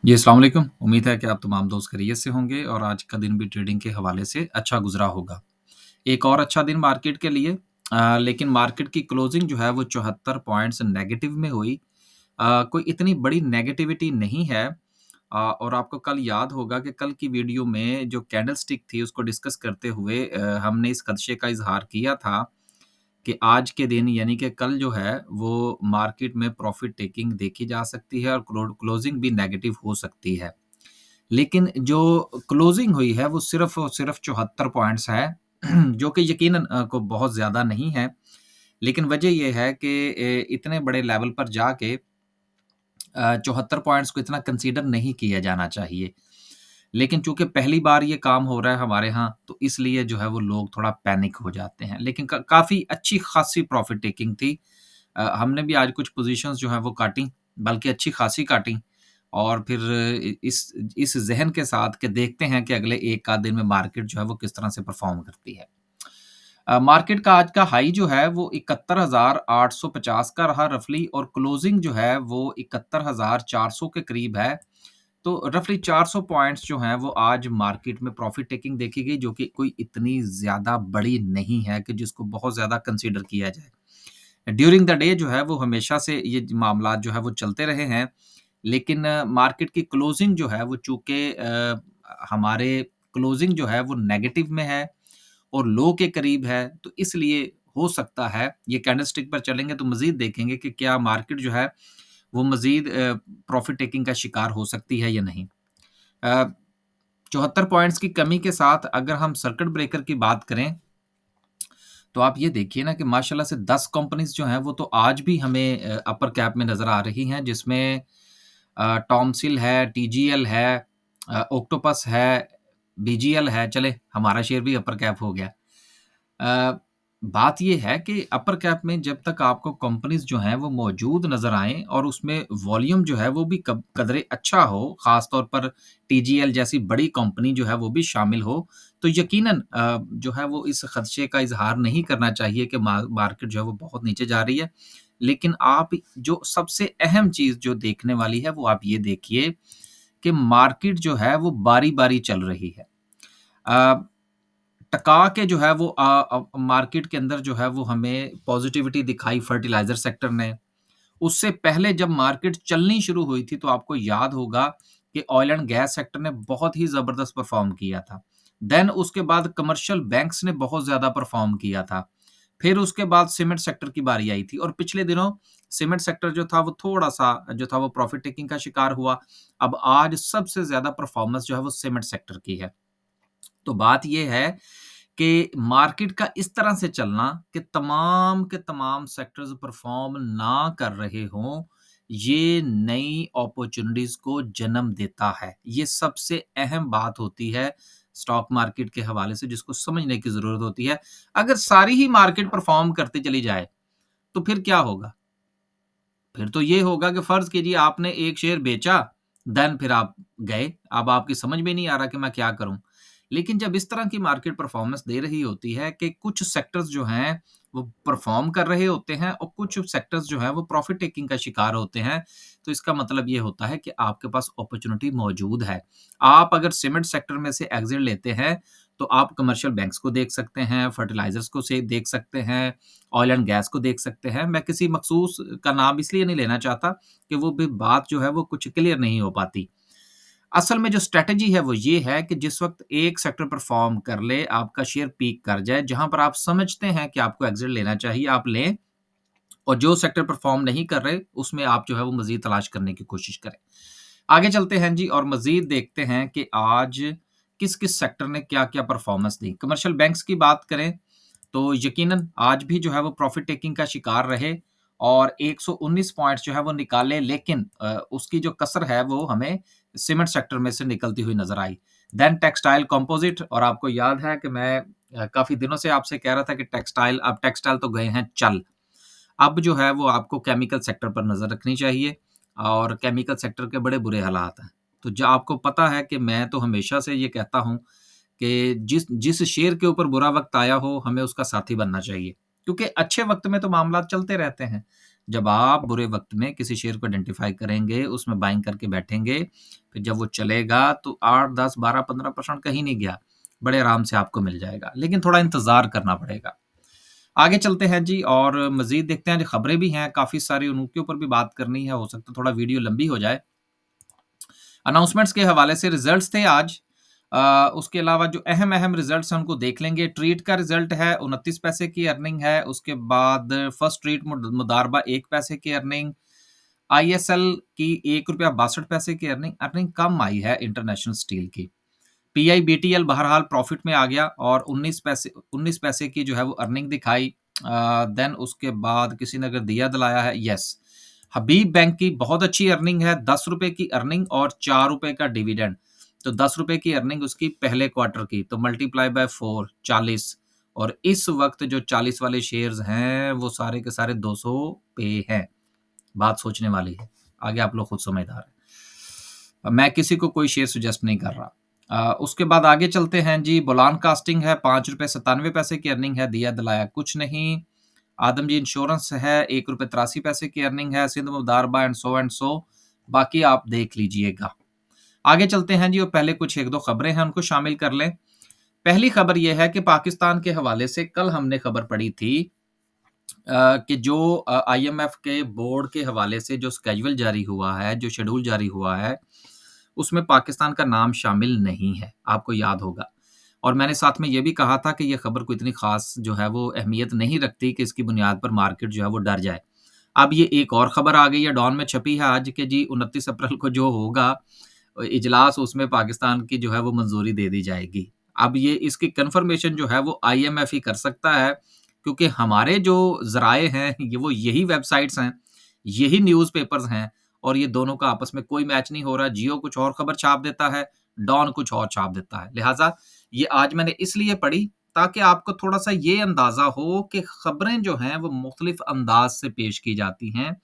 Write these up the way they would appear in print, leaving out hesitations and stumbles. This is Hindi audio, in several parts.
जी, अस्सलाम वालेकुम। उम्मीद है कि आप तमाम दोस्त खैरियत से होंगे और आज का दिन भी ट्रेडिंग के हवाले से अच्छा गुज़रा होगा। एक और अच्छा दिन मार्केट के लिए लेकिन मार्केट की क्लोजिंग जो है वो 74 पॉइंट्स नेगेटिव में हुई। कोई इतनी बड़ी नेगेटिविटी नहीं है। और आपको कल याद होगा कि कल की वीडियो में जो कैंडलस्टिक थी उसको डिस्कस करते हुए हमने इस खदशे का इज़हार किया था कि आज के दिन यानी कि कल जो है वो मार्केट में प्रॉफ़िट टेकिंग देखी जा सकती है और क्लोजिंग भी नेगेटिव हो सकती है। लेकिन जो क्लोजिंग हुई है वो सिर्फ़ और सिर्फ़ 74 पॉइंट्स है जो कि यकीनन को बहुत ज़्यादा नहीं है। लेकिन वजह ये है कि इतने बड़े लेवल पर जाके 74 पॉइंट्स को इतना कंसीडर नहीं किया जाना चाहिए। लेकिन चूँकि पहली बार ये काम हो रहा है हमारे यहाँ, तो इसलिए जो है वो लोग थोड़ा पैनिक हो जाते हैं। लेकिन क काफ़ी अच्छी खासी प्रॉफ़िट टेकिंग थी। हमने भी आज कुछ पोज़ीशंस जो हैं वो काटी, बल्कि अच्छी खासी काटी और फिर इस ज़हन के साथ कि देखते हैं कि अगले 1 आध दिन में मार्केट जो है वो किस तरह से परफ़ॉर्म करती है। मार्केट का आज का हाई जो है वो 71,850 का रहा रफ़ली और क्लोजिंग जो है वो 71,400 के करीब है। तो रफ़ली 400 पॉइंट्स जो हैं वो आज मार्केट में प्रॉफ़िट टेकिंग देखी गई जो कि कोई इतनी ज़्यादा बड़ी नहीं है कि जिसको बहुत ज़्यादा कंसीडर किया जाए। ड्यूरिंग द डे जो है वो हमेशा से ये मामलात जो है वो चलते रहे हैं। लेकिन मार्केट की क्लोजिंग जो है वो चूँकि हमारे क्लोजिंग जो है वो नेगेटिव में है और लो के करीब है, तो इसलिए हो सकता है ये कैंडलस्टिक पर चलेंगे तो मज़ीद देखेंगे कि क्या मार्केट जो है वो मज़ीद प्रॉफ़िट टेकिंग का शिकार हो सकती है या नहीं। अ, 74 पॉइंट्स की कमी के साथ अगर हम सर्किट ब्रेकर की बात करें, तो आप ये देखिए ना कि माशाल्लाह से 10 कंपनीज़ जो हैं वो तो आज भी हमें अपर कैप में नज़र आ रही हैं जिसमें टॉमसिल है, टीजीएल है, ऑक्टोपस है, बीजीएल है, चले हमारा शेयर भी अपर कैप हो गया। अ, बात ये है कि अपर कैप में जब तक आपको कंपनीज़ जो हैं वो मौजूद नज़र आएँ और उसमें वॉल्यूम जो है वो भी कब कदरे अच्छा हो, ख़ास तौर पर टीजीएल जैसी बड़ी कंपनी जो है वो भी शामिल हो, तो यकीनन जो है वो इस खदशे का इज़हार नहीं करना चाहिए कि मार्केट जो है वो बहुत नीचे जा रही है। लेकिन आप जो सबसे अहम चीज़ जो देखने वाली है वो आप ये देखिए कि मार्केट जो है वो बारी-बारी चल रही है। अ, टका के जो है वो मार्केट के अंदर जो है वो हमें पॉज़िटिविटी दिखाई फर्टिलाइज़र सेक्टर ने। उससे पहले जब मार्केट चलनी शुरू हुई थी तो आपको याद होगा कि ऑयल एंड गैस सेक्टर ने बहुत ही ज़बरदस्त परफ़ॉर्म किया था। देन उसके बाद कमर्शियल बैंक्स ने बहुत ज़्यादा परफ़ॉर्म किया था। फिर उसके बाद सीमेंट सेक्टर की बारी आई थी और पिछले दिनों सीमेंट सेक्टर जो था वो थोड़ा-सा जो था वो प्रॉफ़िट टेकिंग का शिकार हुआ। अब आज सबसे ज़्यादा परफ़ॉर्मेंस जो है वो सीमेंट सेक्टर की है। तो बात ये है कि मार्केट का इस तरह से चलना कि तमाम के तमाम सेक्टर्स परफॉर्म ना कर रहे हों, ये नई अपॉर्च्युनिटीज़ को जन्म देता है। ये सबसे अहम बात होती है स्टॉक मार्केट के हवाले से जिसको समझने की ज़रूरत होती है। अगर सारी ही मार्केट परफॉर्म करती चली जाए, तो फिर क्या होगा? फिर तो ये होगा कि फ़र्ज़ कीजिए आपने एक शेयर बेचा, देन फिर आप गए। अब आपकी समझ में नहीं आ रहा कि मैं क्या करूँ? लेकिन जब इस तरह की मार्केट परफ़ॉर्मेंस दे रही होती है कि कुछ सेक्टर्स जो हैं, वो परफ़ॉर्म कर रहे होते हैं और कुछ सेक्टर्स जो हैं, वो प्रॉफ़िट टेकिंग का शिकार होते हैं, तो इसका मतलब ये होता है कि आपके पास अपॉर्च्युनिटी मौजूद है। आप अगर सीमेंट सेक्टर में से एग्ज़िट लेते हैं, तो आप कमर्शियल बैंक्स को देख सकते हैं, फर्टिलाइज़र्स को से देख सकते हैं, ऑयल एंड गैस को देख सकते हैं। मैं किसी मखसूस का नाम इसलिए नहीं लेना चाहता कि वो भी बात जो है वो कुछ क्लियर नहीं हो पाती। असल में जो स्ट्रैटेजी है वो ये है कि जिस वक़्त एक सेक्टर परफ़ॉर्म कर ले, आपका शेयर पीक कर जाए, जहाँ पर आप समझते हैं कि आपको एग्ज़िट लेना चाहिए, आप लें और जो सेक्टर परफ़ॉर्म नहीं कर रहे, उसमें आप जो है वो मज़ीद तलाश करने की कोशिश करें। आगे चलते हैं जी और मज़ीद देखते हैं कि आज किस-किस सेक्टर ने क्या-क्या परफ़ॉर्मेंस दी। कमर्शियल बैंक्स की बात करें तो यकीनन आज भी जो है वो प्रॉफ़िट टेकिंग का शिकार रहे और 119 पॉइंट्स जो है वो निकाले लेकिन उसकी जो कसर है वो हमें सीमेंट सेक्टर में से निकलती हुई नज़र आई। देन टेक्सटाइल कंपोज़िट और आपको याद है कि मैं काफ़ी दिनों से आपसे कह रहा था कि टेक्सटाइल अब टेक्सटाइल तो गए हैं चल। अब जो है वो आपको केमिकल सेक्टर पर नज़र रखनी चाहिए और केमिकल सेक्टर के बड़े बुरे हालात हैं। तो जो आपको पता है कि मैं तो हमेशा से ये कहता हूँ कि जिस जिस शेर के ऊपर बुरा वक़्त आया हो, हमें उसका साथी बनना चाहिए। क्योंकि अच्छे वक़्त में तो मामलात चलते रहते हैं। जब आप बुरे वक़्त में किसी शेयर को आइडेंटिफ़ाई करेंगे, उसमें बाइंग करके बैठेंगे, फिर जब वो चलेगा तो 8, 10, 12, 15% कहीं नहीं गया, बड़े आराम से आपको मिल जाएगा, लेकिन थोड़ा इंतज़ार करना पड़ेगा। आगे चलते हैं जी और मज़ीद देखते हैं, जो खबरें भी हैं काफ़ी सारी, उनके ऊपर भी बात करनी है, हो सकता है थोड़ा वीडियो लंबी हो जाए। अनाउंसमेंट्स के हवाले से रिज़ल्ट्स थे आज। उसके अलावा जो अहम-अहम रिज़ल्ट्स हैं उनको देख लेंगे। ट्रीट का रिज़ल्ट है 29 पैसे की अर्निंग है, उसके बाद फर्स्ट ट्रीट मुदारबा 1 पैसे की अर्निंग, आईएसएल की ₹1.62 की अर्निंग अर्निंग कम आई है इंटरनेशनल स्टील की। पीआईबीटीएल बहरहाल प्रॉफ़िट में आ गया और 19 पैसे की जो है वो अर्निंग दिखाई। देन उसके बाद किसी ने अगर दिया दिलाया है, यस, हबीब बैंक की बहुत अच्छी अर्निंग है, ₹10 की अर्निंग और ₹4 का डिविडेंड। तो ₹10 की अर्निंग उसकी पहले क्वार्टर की, तो मल्टीप्लाई बाय 4 40, और इस वक़्त जो 40 वाले शेयर्स हैं, वो सारे के सारे 200 पे हैं। बात सोचने वाली है। आगे आप लोग खुद समझदार हैं। मैं किसी को कोई शेयर सजेस्ट नहीं कर रहा। उसके बाद आगे चलते हैं जी, बोलान कास्टिंग है ₹5.97 की अर्निंग है, दिया दिलाया कुछ नहीं। आदमजी इंश्योरेंस है ₹1.83 की अर्निंग है, सिंध मुदारबा एंड सो बाकी आप देख लीजिएगा। आगे चलते हैं जी और पहले कुछ 1-2 खबरें हैं उनको शामिल कर लें। पहली खबर ये है कि पाकिस्तान के हवाले से कल हमने खबर पढ़ी थी कि जो आईएमएफ के बोर्ड के हवाले से जो स्केड्यूल जारी हुआ है, जो शेड्यूल जारी हुआ है, उसमें पाकिस्तान का नाम शामिल नहीं है, आपको याद होगा। और मैंने साथ में ये भी कहा था कि ये खबर कोई इतनी ख़ास जो है वो अहमियत नहीं रखती कि इसकी बुनियाद पर मार्केट जो है वो डर जाए। अब ये एक और खबर आ गई है, डॉन में छपी है आज कि जी 29 अप्रैल को जो होगा इजलास, उसमें पाकिस्तान की जो है वो मंजूरी दे दी जाएगी। अब ये इसकी कन्फर्मेशन जो है वो आईएमएफ ही कर सकता है, क्योंकि हमारे जो ज़राए हैं ये वो यही वेबसाइट्स हैं, यही न्यूज़पेपर्स हैं, और ये दोनों का आपस में कोई मैच नहीं हो रहा। जियो कुछ और खबर छाप देता है, डॉन कुछ और छाप देता है। लिहाज़ा ये आज मैंने इसलिए पढ़ी ताकि आपको थोड़ा-सा ये अंदाज़ा हो कि खबरें जो हैं वो मुख्तलिफ अंदाज़ से पेश की जाती हैं।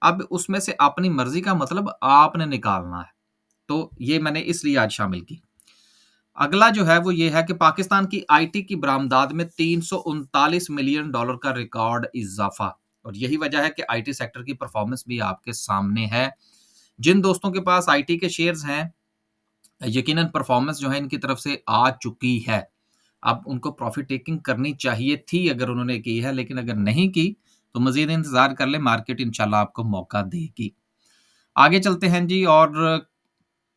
अब उसमें से अपनी मर्ज़ी का मतलब आपने निकालना है। तो ये मैंने इसलिए आज शामिल की। अगला जो है वो ये है कि पाकिस्तान की आईटी की बरामदात में $339 मिलियन का रिकॉर्ड इज़ाफ़ा, और यही वजह है कि आईटी सेक्टर की परफ़ॉर्मेंस भी आपके सामने है। जिन दोस्तों के पास आईटी के शेयर्स हैं, यकीनन परफ़ॉर्मेंस जो है इनकी तरफ से आ चुकी है। अब उनको प्रॉफ़िट टेकिंग करनी चाहिए थी अगर उन्होंने की है, लेकिन अगर नहीं की, तो मज़ीद इंतज़ार कर लें, मार्केट इंशाल्लाह आपको मौका देगी। आगे चलते हैं जी और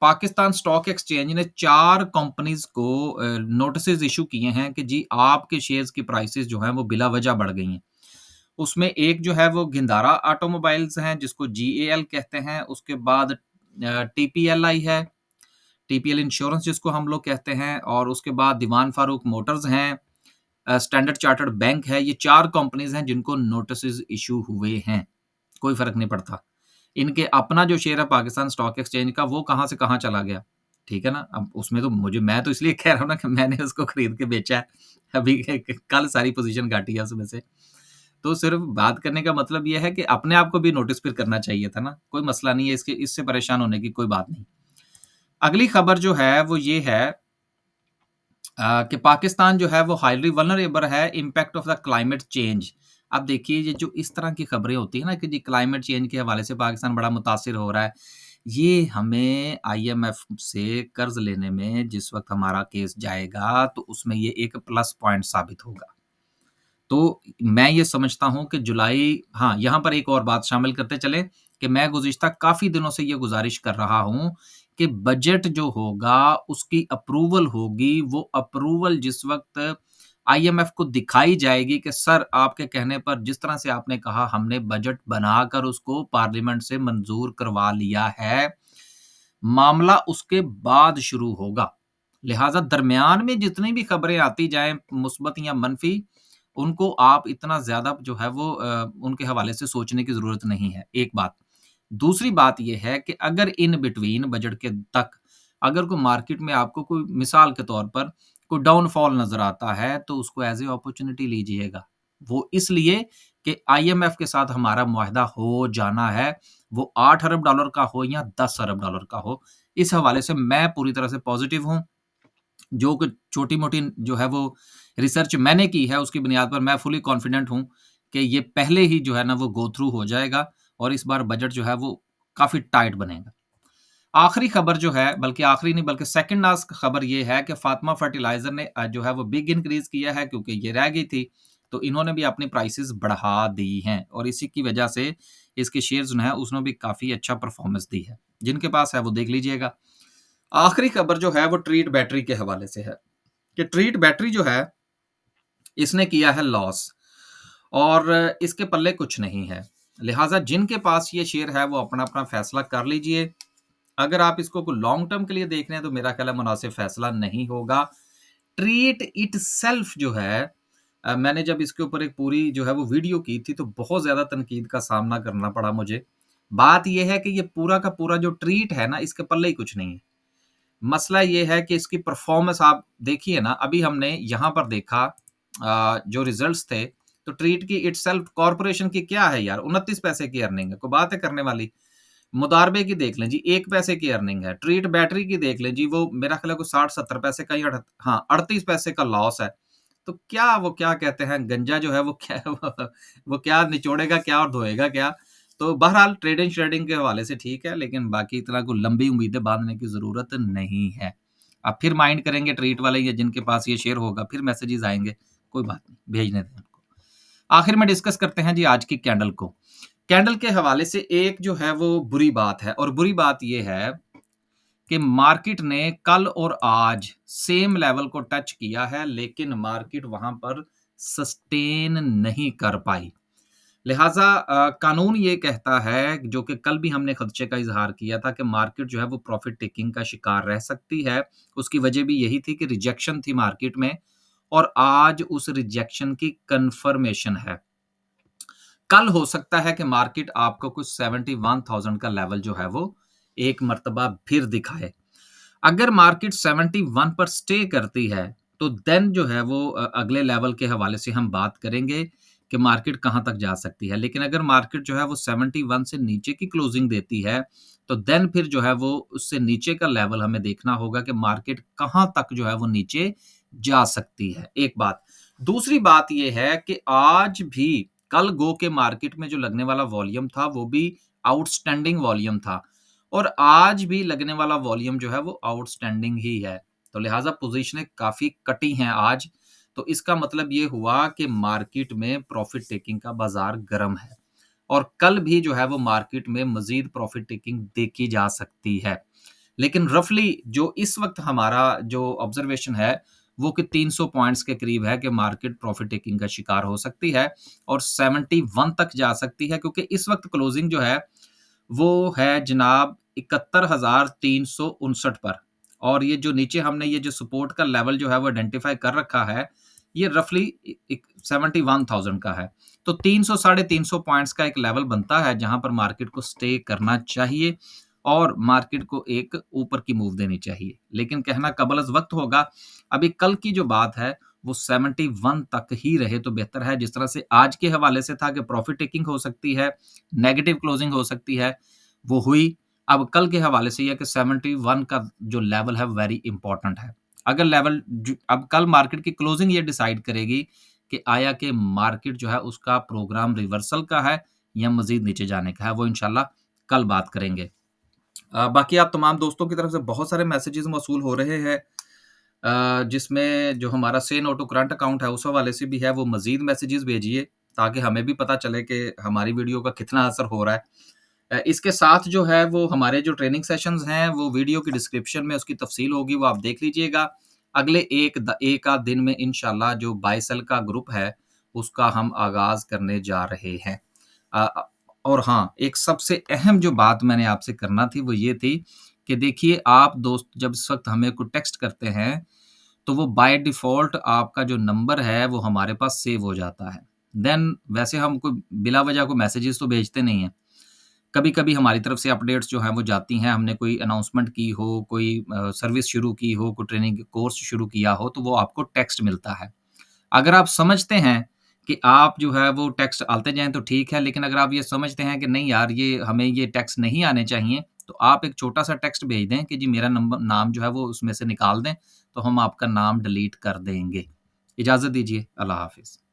पाकिस्तान स्टॉक एक्सचेंज ने 4 कंपनीज़ को नोटिसेज़ इश्यू किए हैं कि जी आपके शेयर्स की प्राइसेज़ जो हैं वो बिला वजह बढ़ गई हैं। उसमें एक जो है वो गिंदारा ऑटोमोबाइल्स हैं जिसको जीएएल कहते हैं, उसके बाद टीपीएलआई है, टीपीएल इंश्योरेंस जिसको हम लोग कहते हैं, और उसके बाद दीवान फारूक मोटर्स हैं, स्टैंडर्ड चार्टर्ड बैंक है। ये 4 कंपनीज़ हैं जिनको नोटिसेज़ इश्यू हुए हैं। कोई फ़र्क नहीं पड़ता। इनके अपना जो शेयर है पाकिस्तान स्टॉक एक्सचेंज का, वो कहाँ से कहाँ चला गया, ठीक है ना? अब उसमें तो मैं तो इसलिए कह रहा हूँ ना कि मैंने उसको खरीद के बेचा है। अभी कल सारी पोज़ीशन काटी है उसमें से। तो सिर्फ़ बात करने का मतलब ये है कि अपने आप को भी नोटिस फिर करना चाहिए था ना। कोई मसला नहीं है, इससे परेशान होने की कोई बात नहीं। अगली खबर जो है वो ये है कि पाकिस्तान जो है वो हाइली वल्नरेबल है impact of the climate change. अब देखिए ये जो इस तरह की खबरें होती है ना कि जी क्लाइमेट चेंज के हवाले से पाकिस्तान बड़ा मुतासिर हो रहा है, ये हमें आईएमएफ से कर्ज लेने में जिस वक्त हमारा केस जाएगा तो उसमें ये एक प्लस पॉइंट साबित होगा। तो मैं ये समझता हूँ कि जुलाई, हाँ, यहाँ पर एक और बात शामिल करते चलें कि मैं गुज़िश्ता काफ़ी दिनों से ये गुज़ारिश कर रहा हूँ कि बजट जो होगा उसकी अप्रूवल होगी, वो अप्रूवल जिस वक़्त आईएमएफ को दिखाई जाएगी कि सर आपके कहने पर जिस तरह से आपने कहा हमने बजट बनाकर उसको पार्लियामेंट से मंज़ूर करवा लिया है, मामला उसके बाद शुरू होगा। लिहाज़ा दरमियान में जितनी भी खबरें आती जाएँ मुस्बत या मनफ़ी, उनको आप इतना ज़्यादा जो है वो उनके हवाले से सोचने की ज़रूरत नहीं है, एक बात। दूसरी बात ये है कि अगर इन बिटवीन बजट के तक अगर कोई मार्केट में आपको कोई मिसाल के तौर पर कोई डाउनफॉल नज़र आता है, तो उसको एज़ ए अपॉर्च्युनिटी लीजिएगा। वो इसलिए कि आईएमएफ के साथ हमारा मुआहदा हो जाना है, वो $8 अरब का हो या $10 अरब का हो। इस हवाले से मैं पूरी तरह से पॉज़िटिव हूँ। जो कुछ छोटी-मोटी जो है वो रिसर्च मैंने की है, उसकी बुनियाद पर मैं फुली कॉन्फिडेंट हूँ कि ये पहले ही जो है ना वो गो थ्रू हो जाएगा और इस बार बजट जो है वो काफ़ी टाइट बनेगा। आखिरी खबर जो है, बल्कि आखिरी नहीं बल्कि सेकंड लास्ट खबर ये है कि फातिमा फर्टिलाइज़र ने जो है वो बिग इंक्रीज़ किया है क्योंकि ये रह गई थी, तो इन्होंने भी अपनी प्राइसेज़ बढ़ा दी हैं और इसी की वजह से इसके शेयर्स जो हैं उसने भी काफ़ी अच्छा परफ़ॉर्मेंस दी है। जिनके पास है वो देख लीजिएगा। आखिरी खबर जो है वो ट्रीट बैटरी के हवाले से है, कि ट्रीट बैटरी जो है इसने किया है लॉस और इसके पल्ले कुछ नहीं है। लिहाज़ा जिनके पास ये शेयर है वो अपना-अपना फ़ैसला कर लीजिए। अगर आप इसको कोई लॉन्ग टर्म के लिए देख रहे हैं तो मेरा ख्याल है मुनासिब फ़ैसला नहीं होगा। ट्रीट इटसेल्फ जो है मैंने जब इसके ऊपर एक पूरी जो है वो वीडियो की थी तो बहुत ज़्यादा तनकीद का सामना करना पड़ा मुझे। बात ये है कि ये पूरा का पूरा जो ट्रीट है ना इसके पल्ले ही कुछ नहीं है। मसला ये है कि इसकी परफ़ॉर्मेंस आप देखिए ना, अभी हमने यहाँ पर देखा जो रिज़ल्ट्स थे, तो ट्रीट की इटसेल्फ कॉर्पोरेशन की क्या है यार 29 पैसे की अर्निंग है, कोई बात है करने वाली। मुदारबे की देख लें जी 1 पैसे की अर्निंग है, ट्रीट बैटरी की देख लें जी वो मेरा ख़्याल है कोई 60-70 पैसे का या हाँ, 38 पैसे का लॉस है। तो क्या वो क्या कहते हैं गंजा जो है वो क्या वो क्या निचोड़ेगा क्या और धोएगा क्या? तो बहरहाल ट्रेडिंग श्रेडिंग के हवाले से ठीक है, लेकिन बाकी इतना कोई लंबी उम्मीदें बाँधने की ज़रूरत नहीं है। अब फिर माइंड करेंगे ट्रीट वाले या जिनके पास ये शेयर होगा, फिर मैसेजेज़ आएँगे, कोई बात नहीं, भेजने दें उनको। आखिर में डिस्कस करते हैं जी आज की कैंडल को। कैंडल के हवाले से एक जो है वो बुरी बात है और बुरी बात ये है कि मार्केट ने कल और आज सेम लेवल को टच किया है, लेकिन मार्केट वहाँ पर सस्टेन नहीं कर पाई। लिहाज़ा कानून ये कहता है, जो कि कल भी हमने खदशे का इज़हार किया था कि मार्केट जो है वो प्रॉफ़िट टेकिंग का शिकार रह सकती है। उसकी वजह भी यही थी कि रिजेक्शन थी मार्केट में और आज उस रिजेक्शन की कन्फर्मेशन है। कल हो सकता है कि मार्केट आपको कुछ 71,000 का लेवल जो है वो एक मर्तबा फिर दिखाए। अगर मार्केट 71 पर स्टे करती है, तो देन जो है वो अगले लेवल के हवाले से हम बात करेंगे कि मार्केट कहाँ तक जा सकती है। लेकिन अगर मार्केट जो है वो 71 से नीचे की क्लोजिंग देती है, तो देन फिर जो है वो उससे नीचे का लेवल हमें देखना होगा कि मार्केट कहाँ तक जो है वो नीचे जा सकती है, एक बात। दूसरी बात ये है कि आज भी कल गो के मार्केट में जो लगने वाला वॉल्यूम था, वो भी आउटस्टैंडिंग वॉल्यूम था। और आज भी लगने वाला वॉल्यूम जो है वो आउटस्टैंडिंग ही है। तो लिहाज़ा पोज़ीशनें काफ़ी कटी हैं आज। तो इसका मतलब ये हुआ कि मार्केट में प्रॉफ़िट टेकिंग का बाज़ार गर्म है और कल भी जो है वो मार्केट में मज़ीद प्रॉफ़िट टेकिंग देखी जा सकती है। लेकिन रफ़ली जो इस वक़्त हमारा जो ऑब्ज़र्वेशन है, वो कि 300 पॉइंट्स के करीब है कि मार्केट प्रॉफ़िट टेकिंग का शिकार हो सकती है और 71 तक जा सकती है क्योंकि इस वक़्त क्लोज़िंग जो है वो है जनाब 71,359 पर और ये जो नीचे हमने ये जो सपोर्ट का लेवल जो है वो आइडेंटिफ़ाई कर रखा है, ये रफ़ली 71,000 का है। तो 300 साढ़े 300 पॉइंट्स का एक लेवल बनता है जहाँ पर मार्केट को स्टे करना चाहिए और मार्केट को एक ऊपर की मूव देनी चाहिए। लेकिन कहना कबल-अज़-वक़्त होगा, अभी कल की जो बात है वो 71 तक ही रहे तो बेहतर है। जिस तरह से आज के हवाले से था कि प्रॉफ़िट टेकिंग हो सकती है, नेगेटिव क्लोजिंग हो सकती है, वो हुई। अब कल के हवाले से ये है कि 71 का जो लेवल है वेरी इम्पोर्टेंट है। अगर लेवल ज अब कल मार्केट की क्लोजिंग ये डिसाइड करेगी कि आया कि मार्केट जो है उसका प्रोग्राम रिवर्सल का है या मज़ीद नीचे जाने का है, वो इंशाल्लाह कल बात करेंगे। बाकी आप तमाम दोस्तों की तरफ से बहुत सारे मैसेजेस मौसूल हो रहे हैं जिसमें जो हमारा से नो टू करंट अकाउंट है उस हवाले से भी है वो मज़ीद मैसेजेस भेजिए ताकि हमें भी पता चले कि हमारी वीडियो का कितना असर हो रहा है। इसके साथ जो है वो हमारे जो ट्रेनिंग सेशंस हैं वो वीडियो की डिस्क्रिप्शन में उसकी तफ़सील होगी वो आप देख लीजिएगा। अगले एक आध दिन में इंशाल्लाह जो बाय सेल का ग्रुप है उसका हम आगाज़ करने जा रहे हैं। अ, और हाँ, एक सबसे अहम जो बात मैंने आपसे करना थी वो ये थी कि देखिए आप दोस्त जब इस वक़्त हमें को टेक्स्ट करते हैं, तो वो बाय डिफ़ॉल्ट आपका जो नंबर है वो हमारे पास सेव हो जाता है। देन वैसे हम कोई बिला वजह कोई मैसेजेस तो भेजते नहीं हैं। कभी-कभी हमारी तरफ से अपडेट्स जो हैं वो जाती हैं, हमने कोई अनाउंसमेंट की हो, कोई सर्विस शुरू की हो, कोई ट्रेनिंग कोर्स शुरू किया हो, तो वो आपको टेक्स्ट मिलता है। अगर आप समझते हैं कि आप जो है वो टेक्स्ट आते जाएँ तो ठीक है, लेकिन अगर आप ये समझते हैं कि नहीं यार ये हमें ये टेक्स्ट नहीं आने चाहिए, तो आप एक छोटा-सा टेक्स्ट भेज दें कि जी मेरा नाम जो है वो उसमें से निकाल दें, तो हम आपका नाम डिलीट कर देंगे। इजाज़त दीजिए, अल्लाह हाफ़िज़।